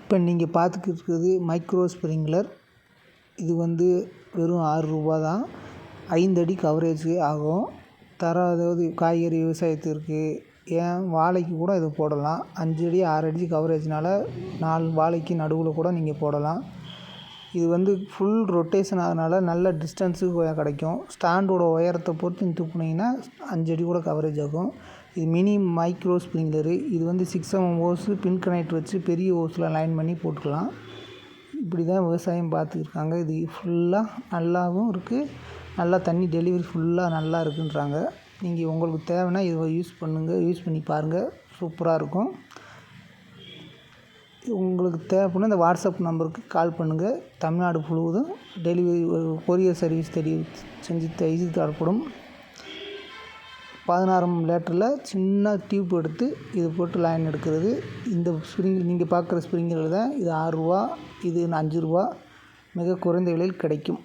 இப்போ நீங்கள் பார்த்துக்கிட்டு இருக்கிறது மைக்ரோ ஸ்ப்ரிங்க்லர். இது வந்து வெறும் ரூ. 6 தான். 5 அடி கவரேஜ் ஆகும். அதாவது காய்கறி விவசாயத்திற்கு, ஏன் வாழைக்கு கூட இது போடலாம். 5 அடி 6 அடி கவரேஜ்னால் 4 வாழைக்கு நடுவில் கூட நீங்கள் போடலாம். இது வந்து ஃபுல் ரொட்டேஷன் ஆகிறனால நல்ல டிஸ்டன்ஸுக்கு கிடைக்கும். ஸ்டாண்டோட உயரத்தை பொறுத்து நீங்கள் தூக்குனீங்கன்னா 5 அடி கூட கவரேஜ் ஆகும். இது மினி மைக்ரோ ஸ்ப்ரிங்க்லரு. இது வந்து 6mm ஹோஸு பின் கனெக்டர் வச்சு பெரிய ஹோஸில் லைன் பண்ணி போட்டுக்கலாம். இப்படி தான் விவசாயம் பார்த்துருக்காங்க. இது ஃபுல்லாக நல்லாவும் இருக்குது, நல்லா தண்ணி டெலிவரி ஃபுல்லாக நல்லா இருக்குன்றாங்க. நீங்கள் உங்களுக்கு தேவைன்னா இதை யூஸ் பண்ணுங்கள், யூஸ் பண்ணி பாருங்கள், சூப்பராக இருக்கும். உங்களுக்கு தேவைப்படுனா இந்த வாட்ஸ்அப் நம்பருக்கு கால் பண்ணுங்கள். தமிழ்நாடு முழுவதும் டெலிவரி கொரியர் சர்வீஸ் செஞ்சு தரப்படும். 16mm லேட்டரில் சின்ன டியூப் எடுத்து இது போட்டு லைன் எடுக்கிறது. இந்த ஸ்ப்ரிங் நீங்கள் பார்க்குற ஸ்ப்ரிங்கில் தான். இது ரூ. 6, இது ரூ. 5 மிக குறைந்த விலையில் கிடைக்கும்.